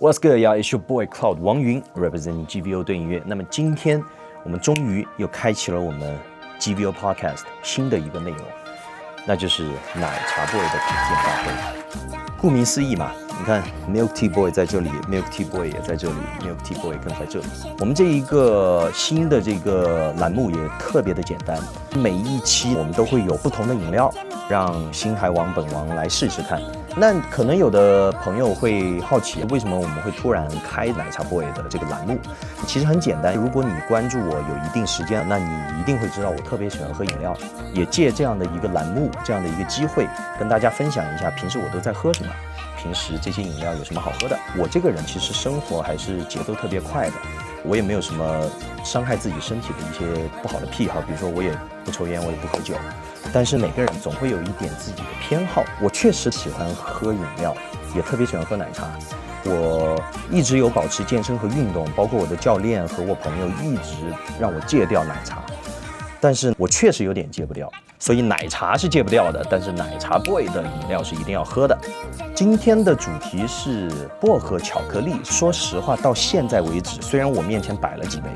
What's good, y'all? It's your boy Cloud 王云 representing GVO 对音乐。那么今天我们终于又开启了我们 GVO Podcast 新的一个内容，那就是奶茶 boy 的品鉴大会。顾名思义嘛，你看 Milk Tea Boy 在这里 ，Milk Tea Boy 也在这里 ，Milk Tea Boy 更在这里。我们这一个新的这个栏目也特别的简单，每一期我们都会有不同的饮料，让星海王本王来试试看。那可能有的朋友会好奇，为什么我们会突然开奶茶 boy 的这个栏目？其实很简单，如果你关注我有一定时间，那你一定会知道我特别喜欢喝饮料，也借这样的一个栏目，这样的一个机会，跟大家分享一下平时我都在喝什么，平时这些饮料有什么好喝的。我这个人其实生活还是节奏特别快的，我也没有什么伤害自己身体的一些不好的癖好，比如说我也不抽烟，我也不喝酒。但是每个人总会有一点自己的偏好，我确实喜欢喝饮料，也特别喜欢喝奶茶。我一直有保持健身和运动，包括我的教练和我朋友一直让我戒掉奶茶，但是我确实有点戒不掉，所以奶茶是戒不掉的，但是奶茶 boy 的饮料是一定要喝的。今天的主题是薄荷巧克力。说实话，到现在为止，虽然我面前摆了几杯，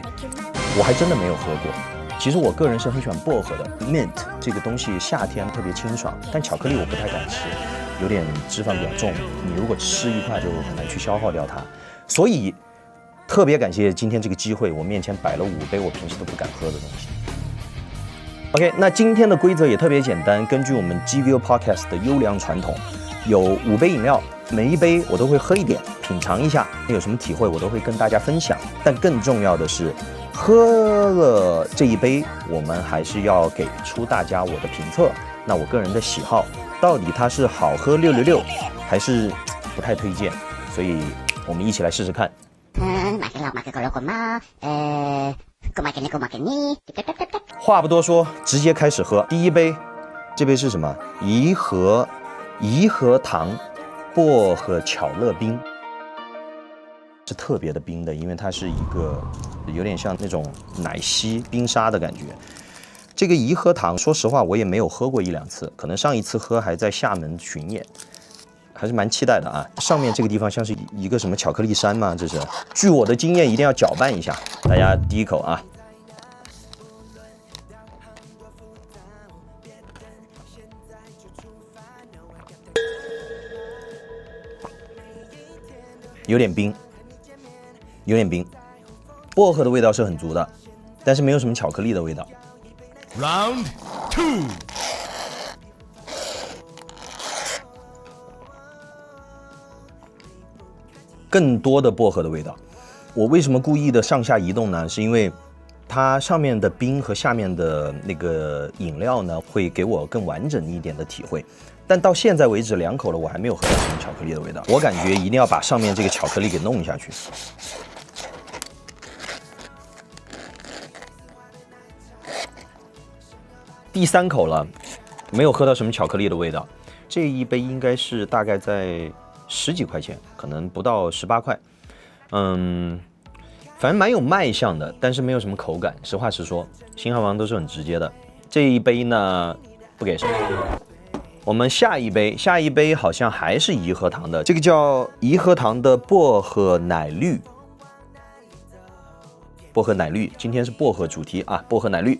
我还真的没有喝过。其实我个人是很喜欢薄荷的 mint 这个东西，夏天特别清爽，但巧克力我不太敢吃，有点脂肪比较重，你如果吃一块就很难去消耗掉它，所以特别感谢今天这个机会，我面前摆了5杯我平时都不敢喝的东西。OK， 那今天的规则也特别简单，根据我们 GVO Podcast 的优良传统，有5杯饮料，每一杯我都会喝一点，品尝一下，有什么体会我都会跟大家分享。但更重要的是，喝了这一杯，我们还是要给出大家我的评测。那我个人的喜好，到底它是好喝666，还是不太推荐？所以我们一起来试试看。话不多说，直接开始喝。第一杯，这杯是什么？颐和堂薄荷巧乐冰。是特别的冰的，因为它是一个有点像那种奶昔冰沙的感觉。这个颐和堂，说实话我也没有喝过1-2次，可能上一次喝还在厦门巡演，还是蛮期待的啊。上面这个地方像是一个什么巧克力山吗？这是，据我的经验一定要搅拌一下。大家第一口啊，有点冰。有点冰，薄荷的味道是很足的，但是没有什么巧克力的味道。Round 2，更多的薄荷的味道。我为什么故意的上下移动呢？是因为它上面的冰和下面的那个饮料呢，会给我更完整一点的体会。但到现在为止2口了，我还没有喝到什么巧克力的味道。我感觉一定要把上面这个巧克力给弄下去。第3口了，没有喝到什么巧克力的味道。这一杯应该是大概在10几块钱，可能不到18块。反正蛮有卖相的，但是没有什么口感。实话实说，星海王都是很直接的。这一杯呢，不给谁。我们下一杯好像还是颐和堂的，这个叫颐和堂的薄荷奶绿。薄荷奶绿，今天是薄荷主题啊，薄荷奶绿。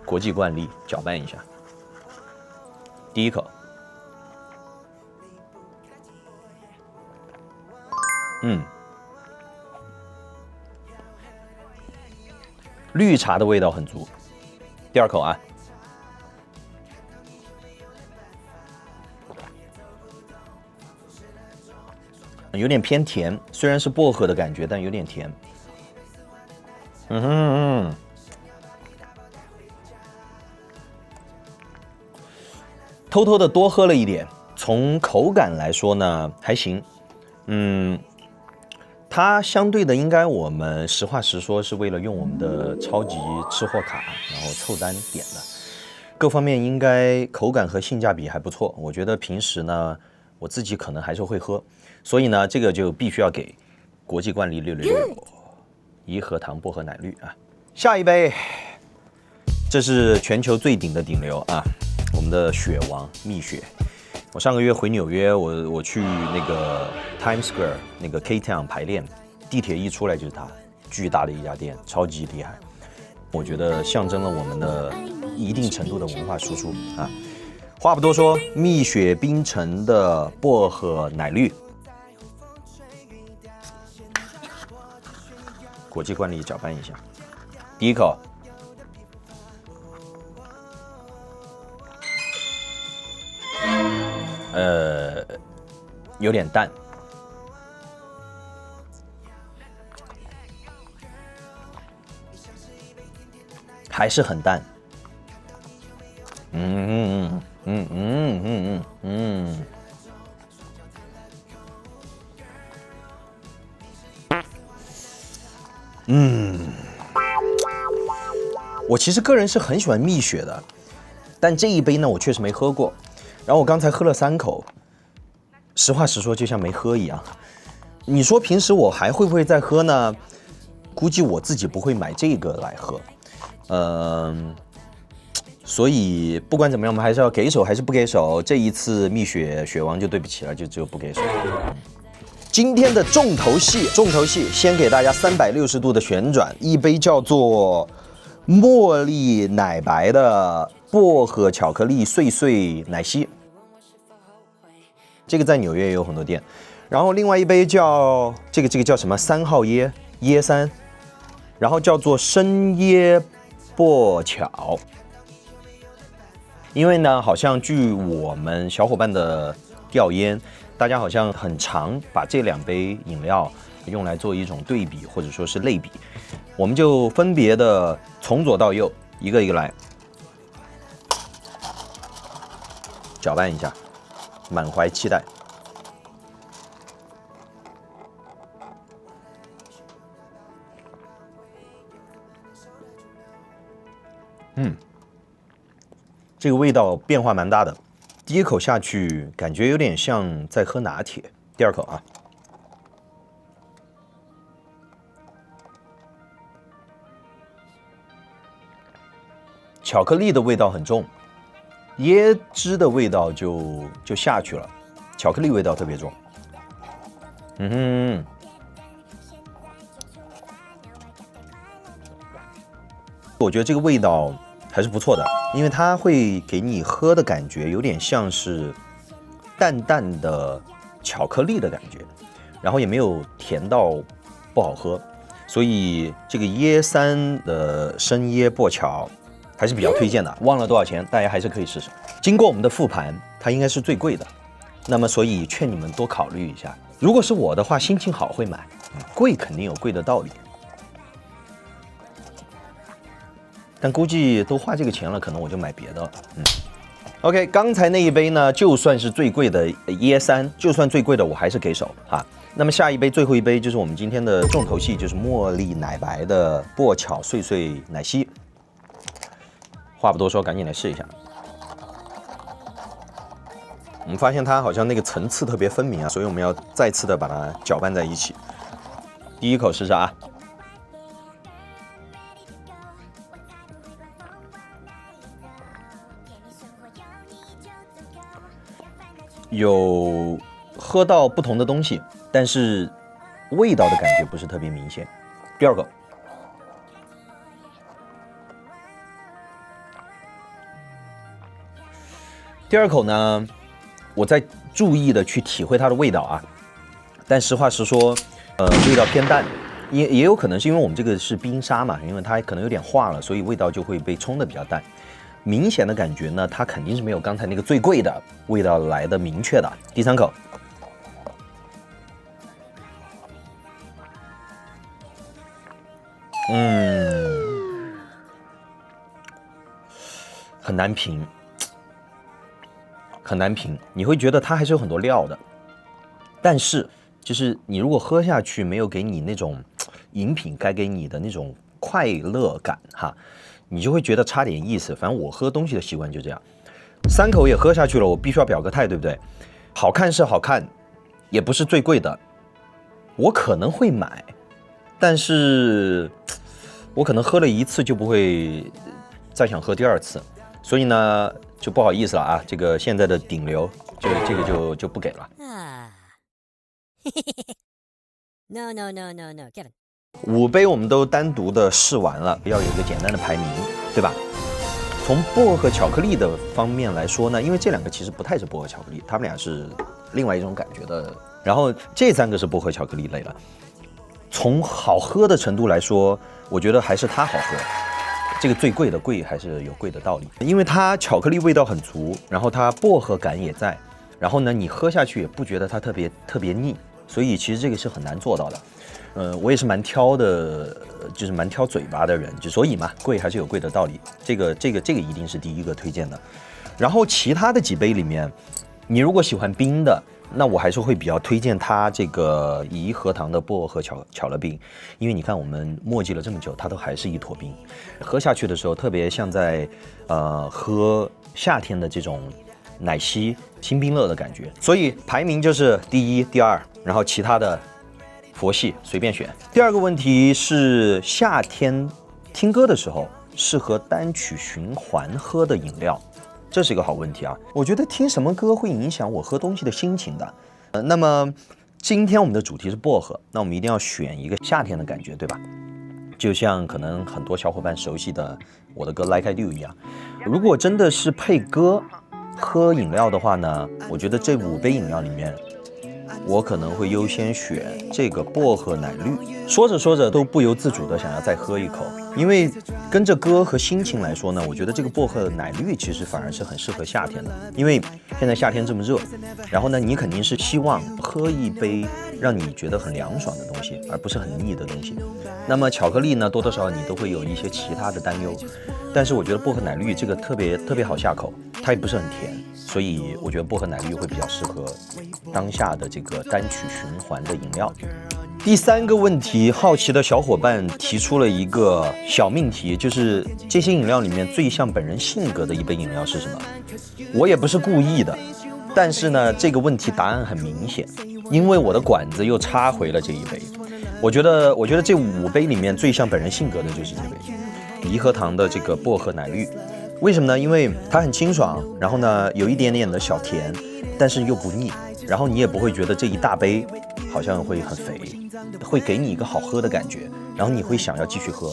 国际惯例，搅拌一下。第一口，绿茶的味道很足。第2口啊，有点偏甜，虽然是薄荷的感觉，但有点甜。偷偷的多喝了一点，从口感来说呢还行，它相对的应该我们实话实说是为了用我们的超级吃货卡，然后凑单点的，各方面应该口感和性价比还不错。我觉得平时呢我自己可能还是会喝，所以呢这个就必须要给国际惯例666颐和堂薄荷奶绿啊。下一杯，这是全球最顶的顶流啊，我们的雪王蜜雪。我上个月回纽约，我去那个 Times Square 那个 K Town 排练，地铁一出来就是它，巨大的一家店，超级厉害。我觉得象征了我们的一定程度的文化输出啊。话不多说，蜜雪冰城的薄荷奶绿，国际惯例搅拌一下。第一口，有点淡，还是很淡。我其实个人是很喜欢蜜雪的，但这一杯呢，我确实没喝过。然后我刚才喝了3口，实话实说，就像没喝一样。你说平时我还会不会再喝呢？估计我自己不会买这个来喝。所以不管怎么样，我们还是要给手还是不给手？这一次蜜雪雪王就对不起了，就只有不给手。今天的重头戏，先给大家360度的旋转，一杯叫做茉莉奶白的薄荷巧克力碎碎奶昔，这个在纽约也有很多店。然后另外一杯叫这个叫什么3号椰3，然后叫做生椰薄巧。因为呢，好像据我们小伙伴的调研，大家好像很常把这2杯饮料用来做一种对比或者说是类比，我们就分别的从左到右一个一个来搅拌一下，满怀期待。这个味道变化蛮大的，第一口下去感觉有点像在喝拿铁。第2口啊，巧克力的味道很重，椰汁的味道就下去了，巧克力味道特别重。我觉得这个味道还是不错的，因为它会给你喝的感觉有点像是淡淡的巧克力的感觉，然后也没有甜到不好喝，所以这个椰3的生椰薄巧还是比较推荐的。忘了多少钱，大家还是可以试试。经过我们的复盘，它应该是最贵的，那么所以劝你们多考虑一下。如果是我的话，心情好会买，贵肯定有贵的道理。但估计都花这个钱了，可能我就买别的了。OK， 刚才那一杯呢，就算是最贵的椰3，就算最贵的我还是给手哈。那么下一杯，最后一杯就是我们今天的重头戏，就是茉莉奶白的薄巧碎碎奶昔。话不多说，赶紧来试一下。我们发现它好像那个层次特别分明啊，所以我们要再次的把它搅拌在一起。第一口试试啊。有喝到不同的东西，但是味道的感觉不是特别明显。第2口，呢，我在注意的去体会它的味道啊，但实话实说，味道偏淡，也有可能是因为我们这个是冰沙嘛，因为它可能有点化了，所以味道就会被冲的比较淡。明显的感觉呢，它肯定是没有刚才那个最贵的味道来的明确的。第3口，很难评，很难评。你会觉得它还是有很多料的，但是就是你如果喝下去没有给你那种饮品该给你的那种快乐感哈。你就会觉得差点意思。反正我喝东西的习惯就这样，3口也喝下去了，我必须要表个态，对不对？好看是好看，也不是最贵的，我可能会买，但是我可能喝了1次就不会再想喝第2次，所以呢就不好意思了啊。这个现在的顶流这个就不给了。No, Kevin。5杯我们都单独的试完了，要有一个简单的排名，对吧？从薄荷巧克力的方面来说呢，因为这2个其实不太是薄荷巧克力，它们俩是另外一种感觉的。然后这3个是薄荷巧克力类了。从好喝的程度来说，我觉得还是它好喝。这个最贵的贵还是有贵的道理，因为它巧克力味道很足，然后它薄荷感也在，然后呢你喝下去也不觉得它特别腻，所以其实这个是很难做到的。我也是蛮挑的，就是蛮挑嘴巴的人，所以嘛，贵还是有贵的道理。这个一定是第一个推荐的。然后其他的几杯里面，你如果喜欢冰的，那我还是会比较推荐它这个颐和堂的薄荷巧乐冰，因为你看我们墨迹了这么久，它都还是一坨冰，喝下去的时候特别像在喝夏天的这种奶昔清冰乐的感觉。所以排名就是第1、第2，然后其他的佛系随便选。第2个问题是夏天听歌的时候适合单曲循环喝的饮料，这是一个好问题啊。我觉得听什么歌会影响我喝东西的心情的。那么今天我们的主题是薄荷，那我们一定要选一个夏天的感觉，对吧？就像可能很多小伙伴熟悉的我的歌 Like I Do 一样，如果真的是配歌喝饮料的话呢，我觉得这5杯饮料里面我可能会优先选这个薄荷奶绿。说着说着都不由自主的想要再喝一口，因为跟着歌和心情来说呢，我觉得这个薄荷奶绿其实反而是很适合夏天的。因为现在夏天这么热，然后呢你肯定是希望喝一杯让你觉得很凉爽的东西，而不是很腻的东西。那么巧克力呢，多多少少你都会有一些其他的担忧，但是我觉得薄荷奶绿这个特别好下口，它也不是很甜，所以我觉得薄荷奶绿会比较适合当下的这个单曲循环的饮料。第3个问题，好奇的小伙伴提出了一个小命题，就是这些饮料里面最像本人性格的一杯饮料是什么？我也不是故意的，但是呢，这个问题答案很明显，因为我的管子又插回了这一杯。我觉得这5杯里面最像本人性格的就是这杯颐和堂的这个薄荷奶绿。为什么呢？因为它很清爽，然后呢有一点点的小甜，但是又不腻，然后你也不会觉得这一大杯好像会很肥，会给你一个好喝的感觉，然后你会想要继续喝。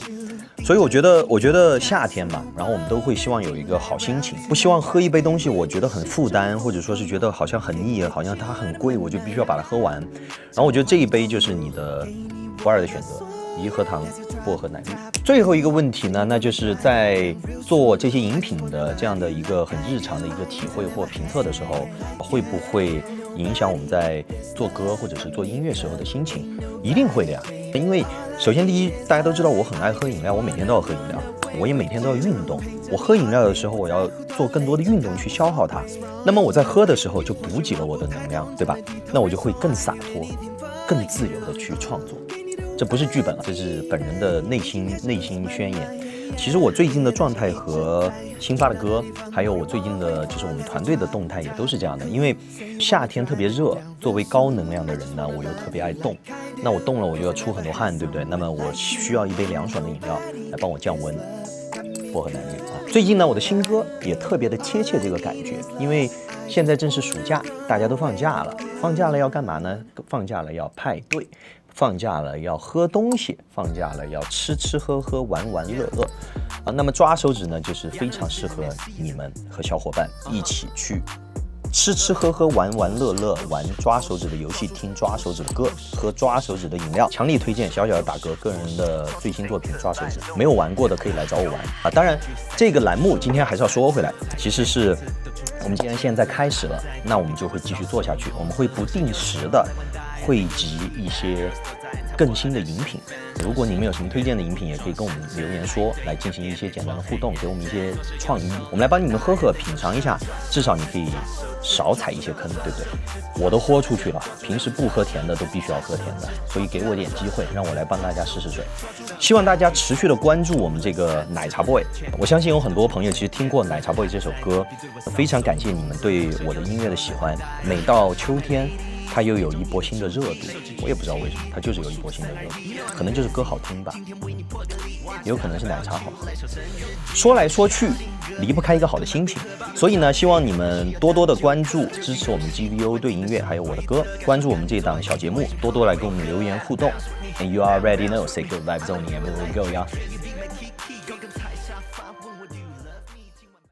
所以我觉得夏天嘛，然后我们都会希望有一个好心情，不希望喝一杯东西我觉得很负担，或者说是觉得好像很腻，好像它很贵，我就必须要把它喝完。然后我觉得这一杯就是你的不二的选择，颐和堂薄荷奶绿。最后一个问题呢，那就是在做这些饮品的这样的一个很日常的一个体会或评测的时候，会不会影响我们在做歌或者是做音乐时候的心情？一定会的呀。因为首先第一，大家都知道我很爱喝饮料，我每天都要喝饮料，我也每天都要运动。我喝饮料的时候，我要做更多的运动去消耗它。那么我在喝的时候就补给了我的能量，对吧？那我就会更洒脱、更自由的去创作。这不是剧本了，这是本人的内心宣言。其实我最近的状态和新发的歌，还有我最近的就是我们团队的动态也都是这样的。因为夏天特别热，作为高能量的人呢，我又特别爱动。那我动了，我就要出很多汗，对不对？那么我需要一杯凉爽的饮料来帮我降温。薄荷奶绿啊，最近呢，我的新歌也特别的贴切这个感觉，因为现在正是暑假，大家都放假了，放假了要干嘛呢？放假了要派对。放假了要喝东西，放假了要吃吃喝喝玩玩乐乐啊。那么抓手指呢，就是非常适合你们和小伙伴一起去吃吃喝喝玩玩乐乐，玩抓手指的游戏，听抓手指的歌，喝抓手指的饮料。强力推荐，小小的打歌，个人的最新作品抓手指，没有玩过的可以来找我玩啊。当然这个栏目今天还是要说回来，其实是我们既然现在开始了，那我们就会继续做下去，我们会不定时的汇集一些更新的饮品。如果你们有什么推荐的饮品，也可以跟我们留言说，来进行一些简单的互动，给我们一些创意，我们来帮你们喝喝品尝一下，至少你可以少踩一些坑，对不对？我都豁出去了，平时不喝甜的都必须要喝甜的，所以给我点机会，让我来帮大家试试水。希望大家持续的关注我们这个奶茶 boy。 我相信有很多朋友其实听过奶茶 boy 这首歌，非常感谢你们对我的音乐的喜欢。每到秋天它又有一波新的热度，我也不知道为什么，它就是有一波新的热度，可能就是歌好听吧，也有可能是奶茶好喝。说来说去，离不开一个好的心情，所以呢，希望你们多多的关注、支持我们 GVO 对音乐，还有我的歌，关注我们这档小节目，多多来给我们留言互动。And you already know, say good vibes only, everywhere we go, yeah.